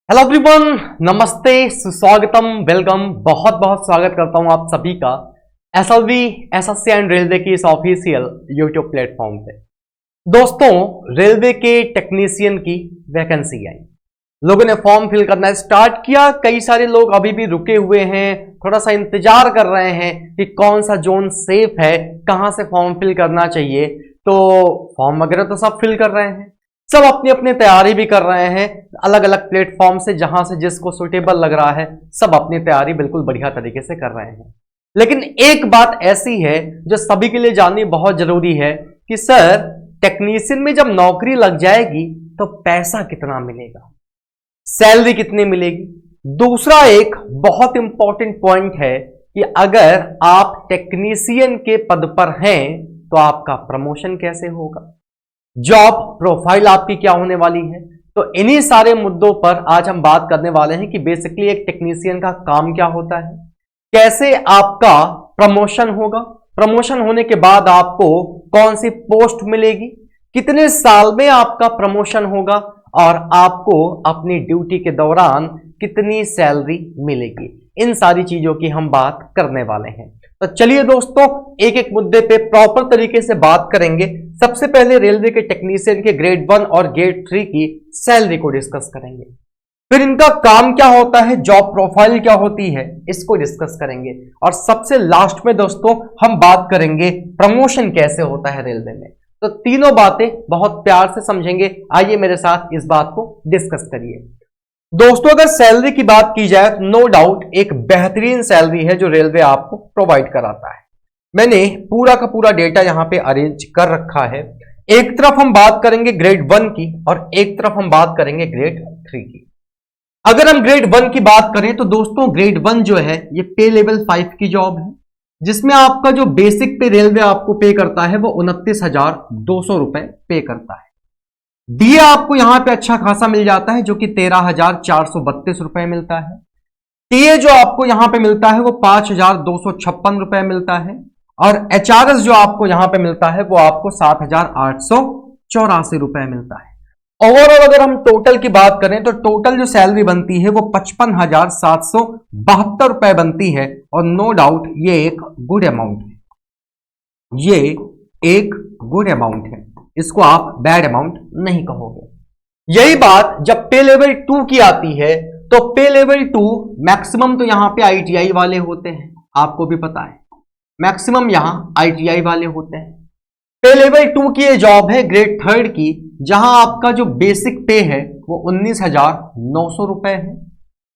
Hello everyone, नमस्ते, सुस्वागतम, welcome. बहुत बहुत स्वागत करता हूं आप सभी का एसएलवी, एसएससी एंड रेलवे की इस ऑफिशियल यूट्यूब प्लेटफॉर्म पे। दोस्तों, रेलवे के टेक्नीशियन की वैकेंसी आई, लोगों ने फॉर्म फिल करना स्टार्ट किया। कई सारे लोग अभी भी रुके हुए हैं, थोड़ा सा इंतजार कर रहे हैं कि कौन सा जोन सेफ है, कहां से फॉर्म फिल करना चाहिए। तो फॉर्म वगैरह तो सब फिल कर रहे हैं, सब अपनी अपनी तैयारी भी कर रहे हैं, अलग अलग प्लेटफॉर्म से जहां से जिसको सुटेबल लग रहा है सब अपनी तैयारी बिल्कुल बढ़िया तरीके से कर रहे हैं। लेकिन एक बात ऐसी है जो सभी के लिए जाननी बहुत जरूरी है कि सर, टेक्नीशियन में जब नौकरी लग जाएगी तो पैसा कितना मिलेगा, सैलरी कितनी मिलेगी। दूसरा एक बहुत इंपॉर्टेंट पॉइंट है कि अगर आप टेक्नीशियन के पद पर हैं तो आपका प्रमोशन कैसे होगा, जॉब प्रोफाइल आपकी क्या होने वाली है। तो इन्हीं सारे मुद्दों पर आज हम बात करने वाले हैं कि बेसिकली एक टेक्नीशियन का काम क्या होता है, कैसे आपका प्रमोशन होगा, प्रमोशन होने के बाद आपको कौन सी पोस्ट मिलेगी, कितने साल में आपका प्रमोशन होगा और आपको अपनी ड्यूटी के दौरान कितनी सैलरी मिलेगी। इन सारी चीजों की हम बात करने वाले हैं। तो चलिए दोस्तों, एक एक मुद्दे पे प्रॉपर तरीके से बात करेंगे। सबसे पहले रेलवे के टेक्नीशियन के ग्रेड 1 और ग्रेड 3 की सैलरी को डिस्कस करेंगे, फिर इनका काम क्या होता है, जॉब प्रोफाइल क्या होती है, इसको डिस्कस करेंगे, और सबसे लास्ट में दोस्तों हम बात करेंगे प्रमोशन कैसे होता है रेलवे में। तो तीनों बातें बहुत प्यार से समझेंगे। आइए मेरे साथ इस बात को डिस्कस करिए। दोस्तों, अगर सैलरी की बात की जाए तो नो डाउट एक बेहतरीन सैलरी है जो रेलवे आपको प्रोवाइड कराता है। मैंने पूरा का पूरा डेटा यहां पे अरेंज कर रखा है। एक तरफ हम बात करेंगे ग्रेड 1 की और एक तरफ हम बात करेंगे ग्रेड 3 की। अगर हम ग्रेड 1 की बात करें तो दोस्तों ग्रेड 1 जो है ये पे लेवल 5 की जॉब है, जिसमें आपका जो बेसिक पे रेलवे आपको पे करता है वो 29,200 रुपए पे करता है। डीए आपको यहां पे अच्छा खासा मिल जाता है जो कि 13,432 रुपए मिलता है। टीए जो आपको यहां पे मिलता है वो 5,256 रुपए मिलता है, और एचआरएस जो आपको यहां पे मिलता है वो आपको 7,884 रुपए मिलता है। ओवरऑल अगर हम टोटल की बात करें तो टोटल जो सैलरी बनती है वो 55,772 रुपए बनती है, और नो डाउट ये एक गुड अमाउंट है, ये एक गुड अमाउंट है, इसको आप बैड अमाउंट नहीं कहोगे। यही बात जब पे लेवल 2 की आती है तो पे लेवल 2 मैक्सिमम तो यहां पे आईटीआई वाले होते हैं, आपको भी पता है, मैक्सिमम यहां आईटीआई वाले होते हैं। पे लेवल 2 की ये जॉब है ग्रेड 3 की, जहां आपका जो बेसिक पे है वो 19,900 रुपए है,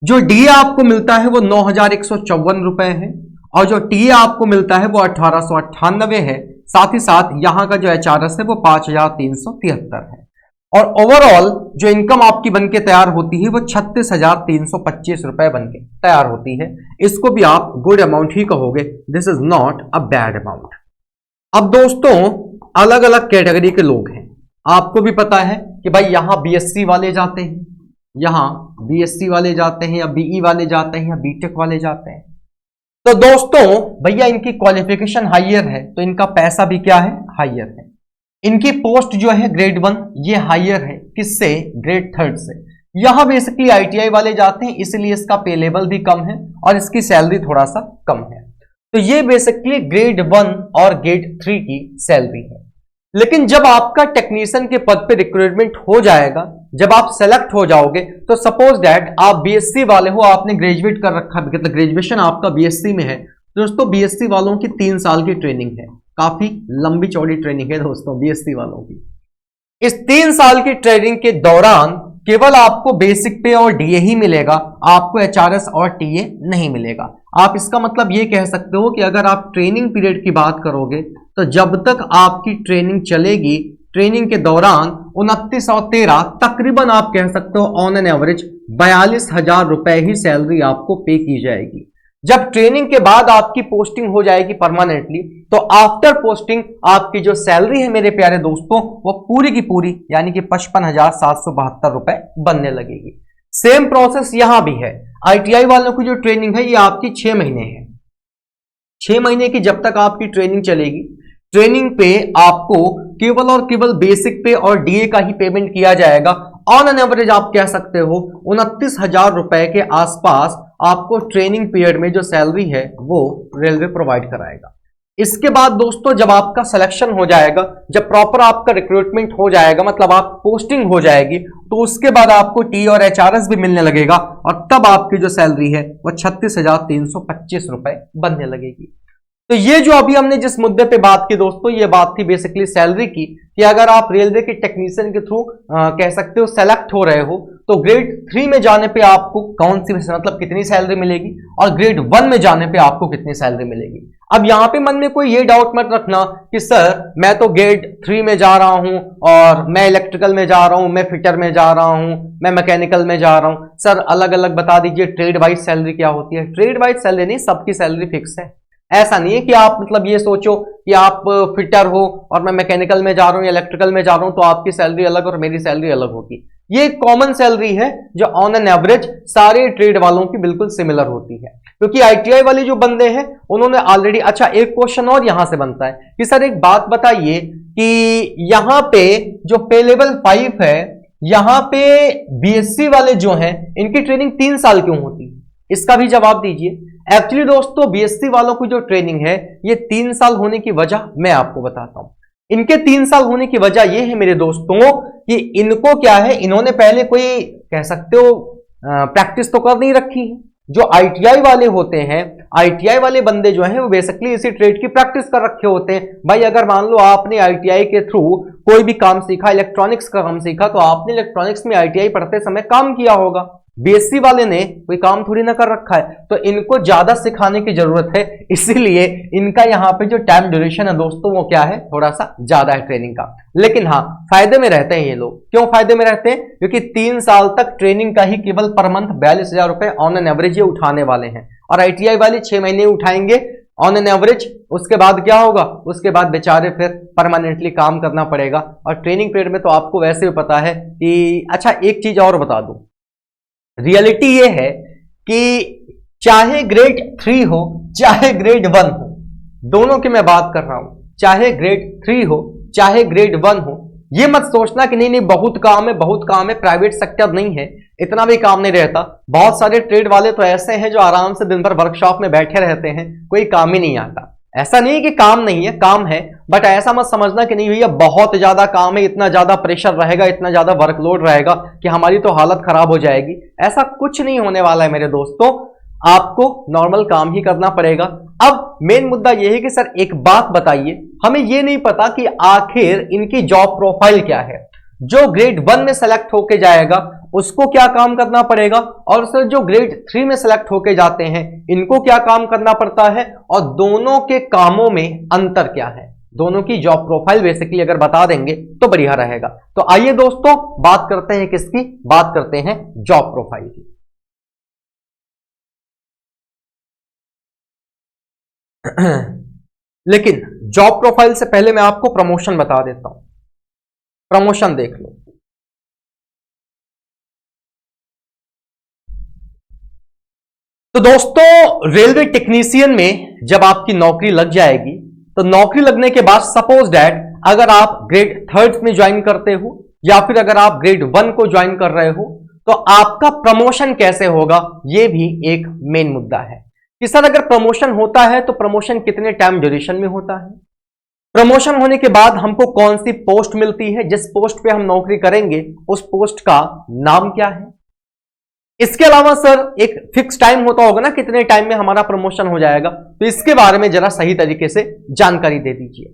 जो डीए आपको मिलता है वो 9,154 रुपए है, और जो टीए आपको मिलता है वो 1,898 है। साथ ही साथ यहां का जो एचआरएस है वो 5,373 है, और ओवरऑल जो इनकम आपकी बनके तैयार होती है वो 36,325 रुपए बनके तैयार होती है। इसको भी आप गुड अमाउंट ही कहोगे, this is not a bad amount. अब दोस्तों, अलग अलग कैटेगरी के लोग हैं, आपको भी पता है कि भाई यहां बीएससी वाले जाते हैं, यहां बीएससी वाले जाते हैं, या बीई वाले जाते हैं, या बीटेक वाले जाते हैं। तो दोस्तों भैया इनकी क्वालिफिकेशन हायर है तो इनका पैसा भी क्या है, हायर है। इनकी पोस्ट जो है ग्रेड 1 ये हायर है, किससे, ग्रेड 3 से। यहां बेसिकली आईटीआई वाले जाते हैं, इसलिए इसका पे लेवल भी कम है और इसकी सैलरी थोड़ा सा कम है। तो ये बेसिकली ग्रेड 1 और ग्रेड 3 की सैलरी है। लेकिन जब आपका टेक्नीशियन के पद पे रिक्रूटमेंट हो जाएगा, जब आप सेलेक्ट हो जाओगे, तो सपोज दैट आप बीएससी वाले हो, आपने ग्रेजुएट कर रखा, मतलब ग्रेजुएशन आपका बीएससी में है। दोस्तों बीएससी वालों की 3 साल की ट्रेनिंग है, काफी लंबी चौड़ी ट्रेनिंग है दोस्तों बीएससी वालों की। इस 3 साल की ट्रेनिंग के दौरान केवल आपको बेसिक पे और डीए ही मिलेगा, आपको एचआरएस और टीए नहीं मिलेगा। आप इसका मतलब ये कह सकते हो कि अगर आप ट्रेनिंग पीरियड की बात करोगे तो जब तक आपकी ट्रेनिंग चलेगी, ट्रेनिंग के दौरान 29 और 13 तकरीबन आप कह सकते हो ऑन एन एवरेज 42,000 रुपए ही सैलरी आपको पे की जाएगी। जब ट्रेनिंग के बाद आपकी पोस्टिंग हो जाएगी परमानेंटली, तो आफ्टर पोस्टिंग आपकी जो सैलरी है मेरे प्यारे दोस्तों वो पूरी की पूरी यानी कि 55,772 रुपए बनने लगेगी। सेम प्रोसेस यहां भी है। आईटीआई वालों की जो ट्रेनिंग है ये आपकी 6 महीने है। 6 महीने की जब तक आपकी ट्रेनिंग चलेगी, ट्रेनिंग पे आपको केवल और केवल बेसिक पे और डीए का ही पेमेंट किया जाएगा, ऑन एन एवरेज आप कह सकते हो 29,000 रुपए के आसपास आपको ट्रेनिंग पीरियड में जो सैलरी है वो रेलवे प्रोवाइड कराएगा। इसके बाद दोस्तों जब आपका सिलेक्शन हो जाएगा, जब प्रॉपर आपका रिक्रूटमेंट हो जाएगा, मतलब आप पोस्टिंग हो जाएगी, तो उसके बाद आपको टी और एचआरएस भी मिलने लगेगा और तब आपकी जो सैलरी है वो 36,325 रुपए बनने लगेगी। तो ये जो अभी हमने जिस मुद्दे पे बात की दोस्तों, ये बात थी बेसिकली सैलरी की, कि अगर आप रेलवे के टेक्नीशियन के थ्रू कह सकते हो सेलेक्ट हो रहे हो, तो ग्रेड 3 में जाने पे आपको कौन सी मतलब कितनी सैलरी मिलेगी और ग्रेड 1 में जाने पे आपको कितनी सैलरी मिलेगी। अब यहां पे मन में कोई ये डाउट मत रखना कि सर मैं तो ग्रेड 3 में जा रहा हूं और मैं इलेक्ट्रिकल में जा रहा हूं, मैं फिटर में जा रहा हूं, मैं मैकेनिकल में जा रहा हूं। सर अलग अलग बता दीजिए ट्रेड वाइज सैलरी क्या होती है। ट्रेड वाइज सैलरी नहीं, सबकी सैलरी फिक्स है। ऐसा नहीं है कि आप मतलब ये सोचो कि आप फिटर हो और मैं मैकेनिकल में जा रहा हूं या इलेक्ट्रिकल में जा रहा हूं तो आपकी सैलरी अलग और मेरी सैलरी अलग होगी। ये एक कॉमन सैलरी है जो ऑन एन एवरेज सारे ट्रेड वालों की बिल्कुल सिमिलर होती है, क्योंकि आईटीआई वाले जो बंदे हैं उन्होंने ऑलरेडी। अच्छा एक क्वेश्चन और यहां से बनता है कि सर एक बात बताइए कि यहां पे जो पे लेवल 5 है, यहां पे बीएससी वाले जो हैं इनकी ट्रेनिंग 3 साल क्यों होती है, इसका भी जवाब दीजिए। एक्चुअली दोस्तों बीएससी वालों की जो ट्रेनिंग है ये 3 साल होने की वजह मैं आपको बताता हूं। इनके 3 साल होने की वजह ये है मेरे दोस्तों कि इनको क्या है, इन्होंने पहले कोई कह सकते हो प्रैक्टिस तो कर नहीं रखी है। जो आईटीआई वाले होते हैं, आईटीआई वाले बंदे जो हैं वो बेसिकली इसी ट्रेड की प्रैक्टिस कर रखे होते हैं। भाई अगर मान लो आपने आईटीआई के थ्रू कोई भी काम सीखा, इलेक्ट्रॉनिक्स का काम सीखा, तो आपने इलेक्ट्रॉनिक्स में आईटीआई पढ़ते समय काम किया होगा। बीएससी वाले ने कोई काम थोड़ी ना कर रखा है, तो इनको ज्यादा सिखाने की जरूरत है, इसीलिए इनका यहाँ पे जो टाइम ड्यूरेशन है दोस्तों वो क्या है, थोड़ा सा ज्यादा है ट्रेनिंग का। लेकिन हाँ फायदे में रहते हैं ये लोग। क्यों फायदे में रहते हैं? क्योंकि 3 साल तक ट्रेनिंग का ही केवल पर मंथ 42,000 रुपए ऑन एन एवरेज ये उठाने वाले हैं, और आईटीआई वाले 6 महीने उठाएंगे ऑन एन एवरेज। उसके बाद क्या होगा, उसके बाद बेचारे फिर परमानेंटली काम करना पड़ेगा। और ट्रेनिंग पीरियड में तो आपको वैसे भी पता है कि, अच्छा एक चीज और बता दूं, रियलिटी ये है कि चाहे ग्रेड 3 हो चाहे ग्रेड 1 हो, दोनों की मैं बात कर रहा हूं, चाहे ग्रेड 3 हो चाहे ग्रेड 1 हो, ये मत सोचना कि नहीं नहीं बहुत काम है, बहुत काम है, प्राइवेट सेक्टर नहीं है, इतना भी काम नहीं रहता। बहुत सारे ट्रेड वाले तो ऐसे हैं जो आराम से दिन भर वर्कशॉप में बैठे रहते हैं, कोई काम ही नहीं आता। ऐसा नहीं है कि काम नहीं है, काम है, बट ऐसा मत समझना कि नहीं भैया बहुत ज्यादा काम है, इतना ज्यादा प्रेशर रहेगा, इतना ज्यादा वर्कलोड रहेगा कि हमारी तो हालत खराब हो जाएगी। ऐसा कुछ नहीं होने वाला है मेरे दोस्तों, आपको नॉर्मल काम ही करना पड़ेगा। अब मेन मुद्दा यह है कि सर एक बात बताइए, हमें यह नहीं पता कि आखिर इनकी जॉब प्रोफाइल क्या है। जो ग्रेड 1 में सेलेक्ट होके जाएगा उसको क्या काम करना पड़ेगा, और सर जो ग्रेड 3 में सेलेक्ट होके जाते हैं इनको क्या काम करना पड़ता है, और दोनों के कामों में अंतर क्या है, दोनों की जॉब प्रोफाइल बेसिकली अगर बता देंगे तो बढ़िया रहेगा। तो आइए दोस्तों बात करते हैं किसकी, बात करते हैं जॉब प्रोफाइल की। लेकिन जॉब प्रोफाइल से पहले मैं आपको प्रमोशन बता देता हूं। प्रमोशन देख लो, तो दोस्तों रेलवे टेक्नीशियन में जब आपकी नौकरी लग जाएगी, तो नौकरी लगने के बाद सपोज दैट अगर आप ग्रेड 3 में ज्वाइन करते हो या फिर अगर आप ग्रेड 1 को ज्वाइन कर रहे हो, तो आपका प्रमोशन कैसे होगा, यह भी एक मेन मुद्दा है कि सर अगर प्रमोशन होता है तो प्रमोशन कितने टाइम ड्यूरेशन में होता है, प्रमोशन होने के बाद हमको कौन सी पोस्ट मिलती है, जिस पोस्ट पे हम नौकरी करेंगे उस पोस्ट का नाम क्या है। इसके अलावा सर एक फिक्स टाइम होता होगा ना, कितने टाइम में हमारा प्रमोशन हो जाएगा, तो इसके बारे में जरा सही तरीके से जानकारी दे दीजिए।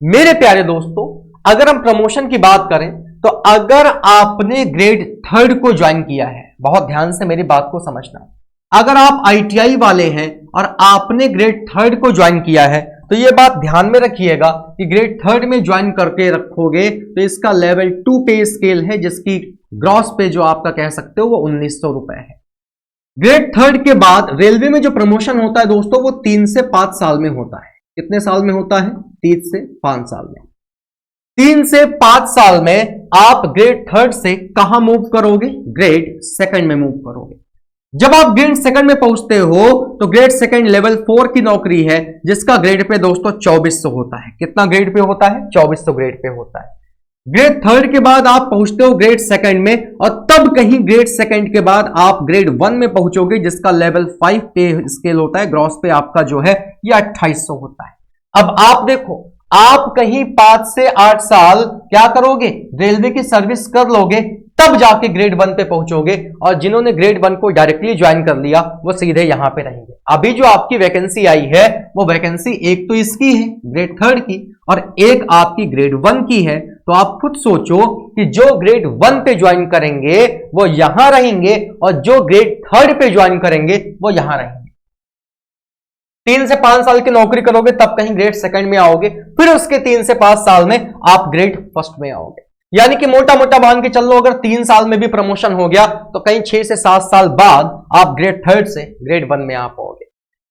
मेरे प्यारे दोस्तों अगर हम प्रमोशन की बात करें, तो अगर आपने ग्रेड 3 को ज्वाइन किया है, बहुत ध्यान से मेरी बात को समझना, अगर आप आईटीआई वाले हैं और आपने ग्रेड 3 को ज्वाइन किया है, तो यह बात ध्यान में रखिएगा कि ग्रेड 3 में ज्वाइन करके रखोगे तो इसका लेवल 2 पे स्केल है, जिसकी ग्रॉस पे जो आपका कह सकते हो वो 1900 रुपए है। ग्रेड 3 के बाद रेलवे में जो प्रमोशन होता है दोस्तों वो 3 से 5 साल में होता है। कितने साल में होता है? 3 से 5 साल में। 3 से 5 साल में आप ग्रेड 3 से कहां मूव करोगे? ग्रेड 2 में मूव करोगे। जब आप ग्रेड 2 में पहुंचते हो तो ग्रेड 2 लेवल 4 की नौकरी है, जिसका ग्रेड पे दोस्तों 2400 होता है। कितना ग्रेड पे होता है? 2400 ग्रेड पे होता है। ग्रेड थर्ड के बाद आप पहुंचते हो ग्रेड सेकंड में, और तब कहीं ग्रेड सेकंड के बाद आप ग्रेड वन में पहुंचोगे, जिसका लेवल 5 पे स्केल होता है। ग्रॉस पे आपका जो है ये 2800 होता है। अब आप देखो, आप कहीं 5 से 8 साल क्या करोगे, रेलवे की सर्विस कर लोगे, तब जाके ग्रेड वन पे पहुंचोगे। और जिन्होंने ग्रेड वन को डायरेक्टली ज्वाइन कर लिया वो सीधे यहां पे रहेंगे। अभी जो आपकी वैकेंसी आई है वो वैकेंसी एक तो इसकी है ग्रेड थर्ड की, और एक आपकी ग्रेड वन की है। तो आप खुद सोचो कि जो ग्रेड वन पे ज्वाइन करेंगे वो यहां रहेंगे, और जो ग्रेड थर्ड पे ज्वाइन करेंगे वो यहां रहेंगे। 3 से 5 साल की नौकरी करोगे तब कहीं ग्रेड सेकंड में आओगे, फिर उसके 3 से 5 साल में आप ग्रेड फर्स्ट में आओगे। यानी कि मोटा मोटा मान के चल लो, अगर 3 साल में भी प्रमोशन हो गया तो कहीं 6 से 7 साल बाद आप ग्रेड थर्ड से ग्रेड वन में आ पाओगे।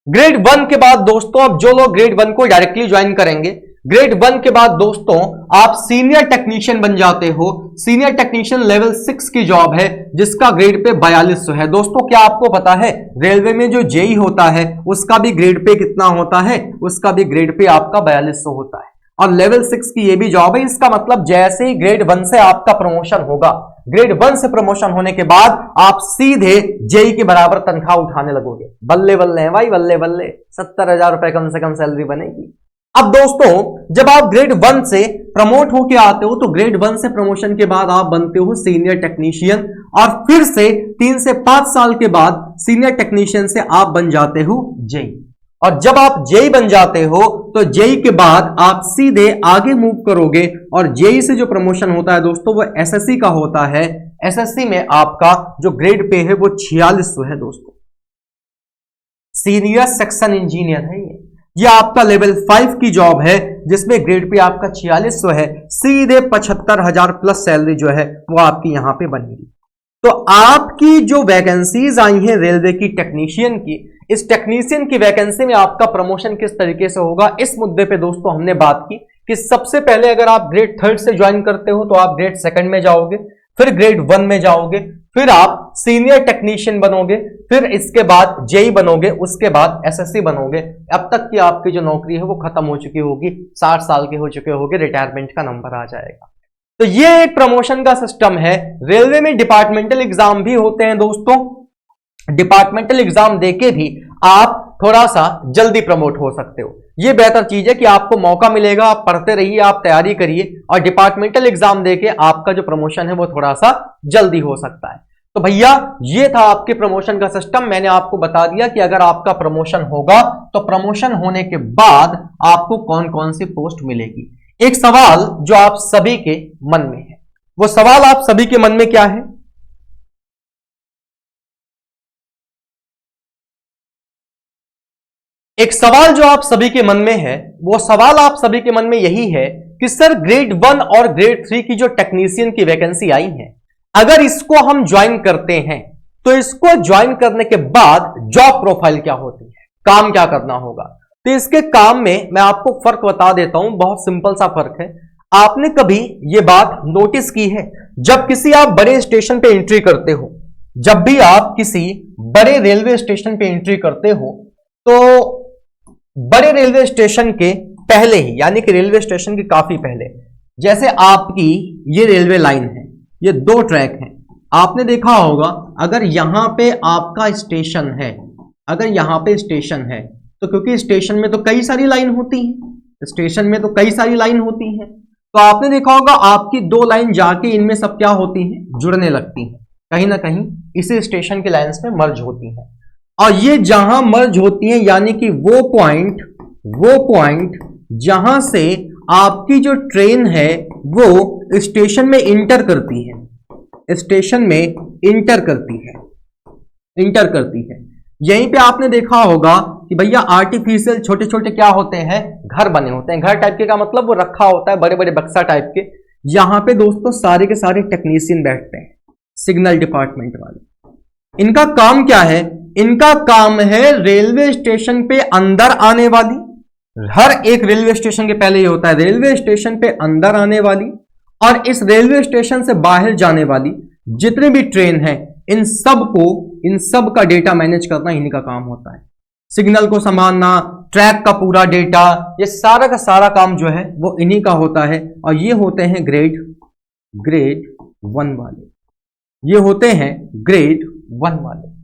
ग्रेड वन के बाद दोस्तों, अब जो लोग ग्रेड वन को डायरेक्टली ज्वाइन करेंगे, ग्रेड वन के बाद दोस्तों आप सीनियर टेक्नीशियन बन जाते हो। सीनियर टेक्नीशियन लेवल 6 की जॉब है, जिसका ग्रेड पे 4200 है। दोस्तों क्या आपको पता है, रेलवे में जो जेई होता है उसका भी ग्रेड पे कितना होता है, उसका भी ग्रेड पे आपका 4200 होता है। और लेवल 6 की ये भी जॉब है। इसका मतलब जैसे ही ग्रेड वन से आपका प्रमोशन होगा, ग्रेड वन से प्रमोशन होने के बाद आप सीधे जेई के बराबर तनख्वाह उठाने लगोगे। बल्ले बल्ले हैं भाई, बल्ले बल्ले, 70,000 रुपए कम से कम सैलरी बनेगी। अब दोस्तों जब आप ग्रेड वन से प्रमोट होके आते हो तो ग्रेड वन से प्रमोशन के बाद आप बनते हो सीनियर टेक्नीशियन, और फिर से 3 से 5 साल के बाद सीनियर टेक्नीशियन से आप बन जाते हो जेई। और जब आप जेई बन जाते हो तो जेई के बाद आप सीधे आगे मूव करोगे, और जेई से जो प्रमोशन होता है दोस्तों वो एसएससी का होता है। एसएससी में आपका जो ग्रेड पे है वो 4600 है दोस्तों। सीनियर सेक्शन इंजीनियर है ये आपका लेवल 5 की जॉब है, जिसमें ग्रेड पे आपका 4600 है। सीधे 75,000 प्लस सैलरी जो है वो आपकी यहां पे बनेगी। तो आपकी जो वैकेंसीज आई हैं रेलवे की टेक्नीशियन की, इस टेक्नीशियन की वैकेंसी में आपका प्रमोशन किस तरीके से होगा, इस मुद्दे पे दोस्तों हमने बात की कि सबसे पहले अगर आप ग्रेड थर्ड से ज्वाइन करते हो तो आप ग्रेड सेकंड में जाओगे, फिर ग्रेड वन में जाओगे, फिर आप सीनियर टेक्नीशियन बनोगे, फिर इसके बाद जेई बनोगे, उसके बाद एसएससी बनोगे। अब तक की आपकी जो नौकरी है वो खत्म हो चुकी होगी, 60 साल के हो चुके होगे, रिटायरमेंट का नंबर आ जाएगा। तो ये एक प्रमोशन का सिस्टम है। रेलवे में डिपार्टमेंटल एग्जाम भी होते हैं दोस्तों। डिपार्टमेंटल एग्जाम देके भी आप थोड़ा सा जल्दी प्रमोट हो सकते हो। ये बेहतर चीज है कि आपको मौका मिलेगा, आप पढ़ते रहिए, आप तैयारी करिए, और डिपार्टमेंटल एग्जाम देके आपका जो प्रमोशन है वो थोड़ा सा जल्दी हो सकता है। तो भैया ये था आपके प्रमोशन का सिस्टम। मैंने आपको बता दिया कि अगर आपका प्रमोशन होगा तो प्रमोशन होने के बाद आपको कौन कौन सी पोस्ट मिलेगी। एक सवाल जो आप सभी के मन में है, वो सवाल आप सभी के मन में क्या है? एक सवाल जो आप सभी के मन में है, वो सवाल आप सभी के मन में यही है कि सर ग्रेड वन और ग्रेड थ्री की जो टेक्नीशियन की वैकेंसी आई है, अगर इसको हम ज्वाइन करते हैं तो इसको ज्वाइन करने के बाद जॉब प्रोफाइल क्या होती है, काम क्या करना होगा। तो इसके काम में मैं आपको फर्क बता देता हूं, बहुत सिंपल सा फर्क है। आपने कभी ये बात नोटिस की है, जब किसी आप बड़े स्टेशन पे एंट्री करते हो, जब भी आप किसी बड़े रेलवे स्टेशन पे एंट्री करते हो तो बड़े रेलवे स्टेशन के पहले ही, यानी कि रेलवे स्टेशन के काफी पहले, जैसे आपकी ये रेलवे लाइन है, ये 2 ट्रैक हैं, आपने देखा होगा अगर यहां पे आपका स्टेशन है, अगर यहां पे स्टेशन है तो क्योंकि स्टेशन में तो कई सारी लाइन होती हैं, स्टेशन में तो कई सारी लाइन होती हैं, तो आपने देखा होगा आपकी 2 लाइन जाके इनमें सब क्या होती हैं, जुड़ने लगती हैं, कहीं ना कहीं इसी स्टेशन के लाइंस में मर्ज होती हैं। और ये जहां मर्ज होती हैं, यानी कि वो पॉइंट जहां से आपकी जो ट्रेन है वो स्टेशन में इंटर करती है, स्टेशन में इंटर करती है। यहीं पे आपने देखा होगा कि भैया आर्टिफिशियल छोटे छोटे क्या होते हैं, घर बने होते हैं। घर टाइप के का मतलब वो रखा होता है, बड़े बड़े बक्सा टाइप के। यहां पे दोस्तों सारे के सारे टेक्नीशियन बैठते हैं, सिग्नल डिपार्टमेंट वाले। इनका काम क्या है? इनका काम है रेलवे स्टेशन पे अंदर आने वाली, हर एक रेलवे स्टेशन के पहले ये होता है, रेलवे स्टेशन पे अंदर आने वाली और इस रेलवे स्टेशन से बाहर जाने वाली जितनी भी ट्रेन है, इन सब का डेटा मैनेज करना इन्हीं का काम होता है। सिग्नल को संभालना, ट्रैक का पूरा डेटा, ये सारा का सारा काम जो है वो इन्हीं का होता है। और ये होते हैं ग्रेड ग्रेड 1 वाले, ये होते हैं ग्रेड 1 वाले।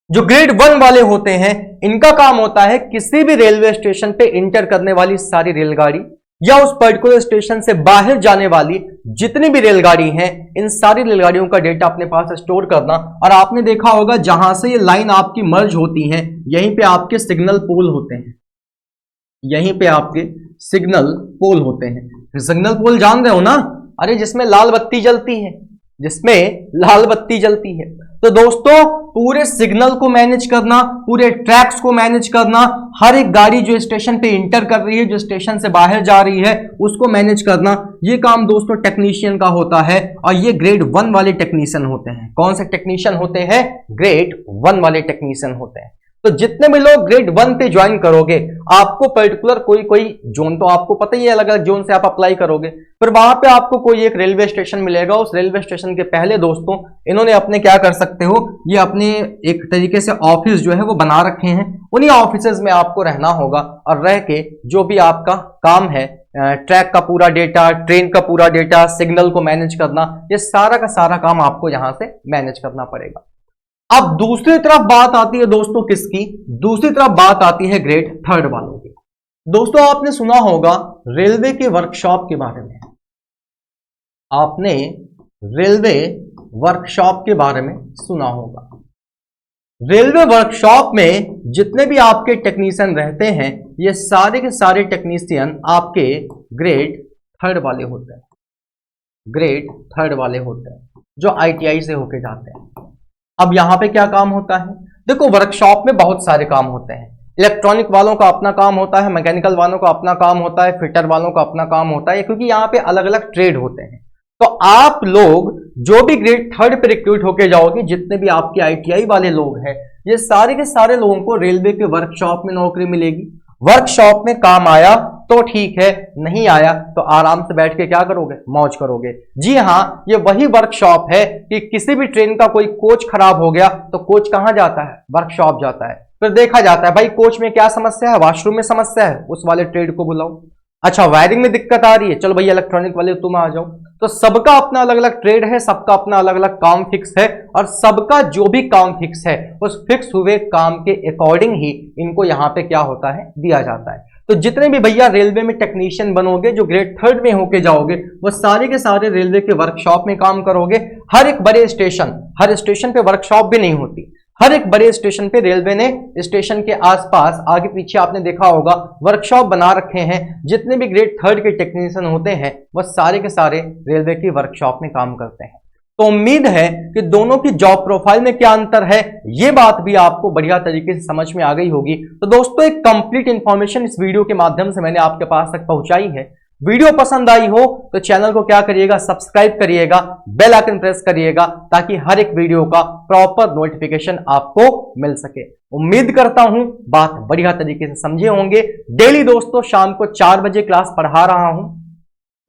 जो ग्रेड 1 वाले होते हैं इनका काम होता है किसी भी रेलवे स्टेशन पे इंटर करने वाली सारी रेलगाड़ी या उस पर्टिकुलर स्टेशन से बाहर जाने वाली जितनी भी रेलगाड़ी हैं, इन सारी रेलगाड़ियों का डेटा अपने पास स्टोर करना। और आपने देखा होगा जहां से ये लाइन आपकी मर्ज होती है यहीं पे आपके सिग्नल पोल होते हैं, यहीं पे आपके सिग्नल पोल होते हैं। सिग्नल पोल जान रहे हो ना, अरे जिसमें लाल बत्ती जलती है, जिसमें लाल बत्ती जलती है। तो दोस्तों पूरे सिग्नल को मैनेज करना, पूरे ट्रैक्स को मैनेज करना, हर एक गाड़ी जो स्टेशन पे इंटर कर रही है, जो स्टेशन से बाहर जा रही है, उसको मैनेज करना, ये काम दोस्तों टेक्नीशियन का होता है। और ये ग्रेड 1 वाले टेक्नीशियन होते हैं। कौन से टेक्नीशियन होते हैं? ग्रेड 1 वाले टेक्नीशियन होते हैं। तो जितने भी लोग ग्रेड 1 पे ज्वाइन करोगे, आपको पर्टिकुलर कोई जोन तो आपको पता ही है, अलग अलग जोन से आप अप्लाई करोगे, फिर वहां पे आपको कोई एक रेलवे स्टेशन मिलेगा। उस रेलवे स्टेशन के पहले दोस्तों इन्होंने अपने क्या कर सकते हो, ये अपने एक तरीके से ऑफिस जो है वो बना रखे हैं। उन्हीं ऑफिसेज में आपको रहना होगा और रह के जो भी आपका काम है, ट्रैक का पूरा डेटा, ट्रेन का पूरा डेटा, सिग्नल को मैनेज करना, ये सारा का सारा काम आपको यहां से मैनेज करना पड़ेगा। अब दूसरी तरफ बात आती है दोस्तों किसकी? दूसरी तरफ बात आती है ग्रेड 3 वालों की। दोस्तों आपने सुना होगा रेलवे के वर्कशॉप के बारे में, आपने रेलवे वर्कशॉप के बारे में सुना होगा। रेलवे वर्कशॉप में जितने भी आपके टेक्नीशियन रहते हैं, ये सारे के सारे टेक्नीशियन आपके ग्रेड 3 वाले होते हैं, ग्रेड 3 वाले होते हैं, जो ITI से होके जाते हैं। अब यहां पे क्या काम होता है? देखो वर्कशॉप में बहुत सारे काम होते हैं। इलेक्ट्रॉनिक वालों का अपना काम होता है, मैकेनिकल वालों का अपना काम होता है, फिटर वालों का अपना काम होता है, क्योंकि यहाँ पे अलग अलग ट्रेड होते हैं। तो आप लोग जो भी ग्रेड 3 पे रिक्रूट होके जाओगे, जितने भी आपके ITI वाले लोग हैं, ये सारे के सारे लोगों को रेलवे के वर्कशॉप में नौकरी मिलेगी। वर्कशॉप में काम आया तो ठीक है, नहीं आया तो आराम से बैठ के क्या करोगे? मौज करोगे। जी हाँ, ये वही वर्कशॉप है कि किसी भी ट्रेन का कोई कोच खराब हो गया तो कोच कहां जाता है? वर्कशॉप जाता है। फिर देखा जाता है भाई कोच में क्या समस्या है, वॉशरूम में समस्या है, उस वाले ट्रेड को बुलाओ। अच्छा वायरिंग में दिक्कत आ रही है, चलो भैया इलेक्ट्रॉनिक वाले तुम आ जाओ। तो सबका अपना अलग अलग ट्रेड है, सबका अपना अलग अलग काम फिक्स है, और सबका जो भी काम फिक्स है उस फिक्स हुए काम के अकॉर्डिंग ही इनको यहाँ पे क्या होता है? दिया जाता है। तो जितने भी भैया रेलवे में टेक्नीशियन बनोगे, जो ग्रेड 3 में होके जाओगे, वो सारे के सारे रेलवे के वर्कशॉप में काम करोगे। हर एक बड़े स्टेशन, हर स्टेशन पे वर्कशॉप भी नहीं होती, हर एक बड़े स्टेशन पे रेलवे ने स्टेशन के आसपास आगे पीछे आपने देखा होगा वर्कशॉप बना रखे हैं। जितने भी ग्रेड 3 के टेक्नीशियन होते हैं वह सारे के सारे रेलवे की वर्कशॉप में काम करते हैं। तो उम्मीद है कि दोनों की जॉब प्रोफाइल में क्या अंतर है, ये बात भी आपको बढ़िया तरीके से समझ में आ गई होगी। तो दोस्तों एक कंप्लीट इंफॉर्मेशन इस वीडियो के माध्यम से मैंने आपके पास तक पहुंचाई है। वीडियो पसंद आई हो तो चैनल को क्या करिएगा? सब्सक्राइब करिएगा, बेल आइकन प्रेस करिएगा, ताकि हर एक वीडियो का प्रॉपर नोटिफिकेशन आपको मिल सके। उम्मीद करता हूं बात बढ़िया तरीके से समझे होंगे। डेली दोस्तों शाम को 4 बजे क्लास पढ़ा रहा हूं,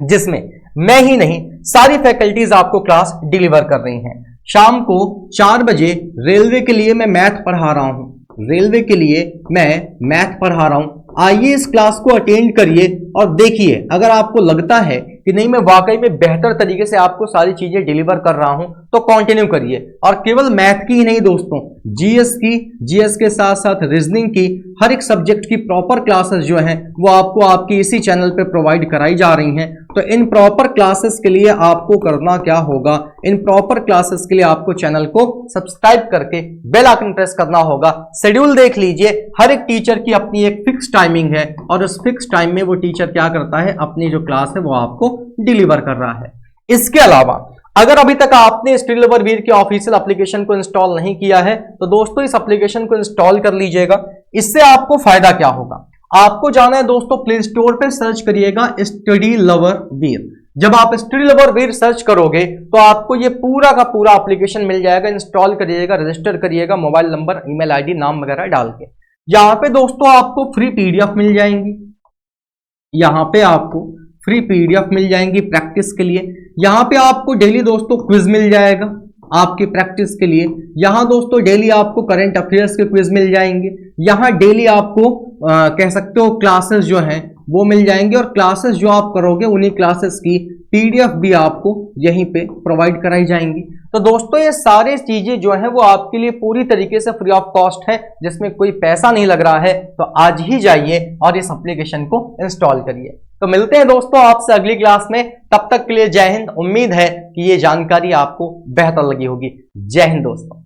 जिसमें मैं ही नहीं सारी फैकल्टीज आपको क्लास डिलीवर कर रही हैं। शाम को 4 बजे रेलवे के लिए मैं मैथ पढ़ा रहा हूं, रेलवे के लिए मैं मैथ पढ़ा रहा हूं। आइए इस क्लास को अटेंड करिए और देखिए, अगर आपको लगता है कि नहीं मैं वाकई में बेहतर तरीके से आपको सारी चीजें डिलीवर कर रहा हूं तो कंटिन्यू करिए। और केवल मैथ की ही नहीं दोस्तों, जीएस की, जीएस के साथ साथ रीजनिंग की, हर एक सब्जेक्ट की प्रॉपर क्लासेस जो हैं वो आपको आपकी इसी चैनल पे प्रोवाइड कराई जा रही हैं। तो इन प्रॉपर क्लासेस के लिए आपको करना क्या होगा? इन प्रॉपर क्लासेस के लिए आपको चैनल को सब्सक्राइब करके बेल आइकन प्रेस करना होगा। शेड्यूल देख लीजिए, हर एक टीचर की अपनी एक फिक्स टाइमिंग है और उस फिक्स टाइम में वो टीचर क्या करता है? अपनी जो क्लास है वो आपको डिलीवर कर रहा है। इसके अलावा अगर अभी तक आपने स्किल लवर वीर के ऑफिशियल एप्लीकेशन को इंस्टॉल नहीं किया है तो दोस्तों इस एप्लीकेशन को इंस्टॉल कर लीजिएगा। इससे आपको फायदा क्या होगा? आपको जाना है दोस्तों प्ले स्टोर पे, सर्च करिएगा स्टडी लवर वीर। जब आप स्टडी लवर वीर सर्च करोगे तो आपको ये पूरा का पूरा एप्लीकेशन मिल जाएगा। इंस्टॉल करिएगा, रजिस्टर करिएगा, मोबाइल नंबर, ईमेल आईडी, नाम वगैरह डाल के। यहाँ पे दोस्तों आपको फ्री पीडीएफ मिल जाएंगी, यहाँ पे आपको फ्री पीडीएफ मिल जाएंगी प्रैक्टिस के लिए। यहाँ पे आपको डेली दोस्तों क्विज मिल जाएगा आपकी प्रैक्टिस के लिए। यहाँ दोस्तों डेली आपको करंट अफेयर्स के क्विज मिल जाएंगे। यहाँ डेली आपको कह सकते हो क्लासेस जो हैं वो मिल जाएंगे, और क्लासेस जो आप करोगे उन्हीं क्लासेस की PDF भी आपको यहीं पे प्रोवाइड कराई जाएंगी। तो दोस्तों ये सारी चीजें जो है वो आपके लिए पूरी तरीके से फ्री ऑफ कॉस्ट है, जिसमें कोई पैसा नहीं लग रहा है। तो आज ही जाइए और इस एप्लीकेशन को इंस्टॉल करिए। तो मिलते हैं दोस्तों आपसे अगली क्लास में, तब तक के लिए जय हिंद। उम्मीद है कि ये जानकारी आपको बेहतर लगी होगी। जय हिंद दोस्तों।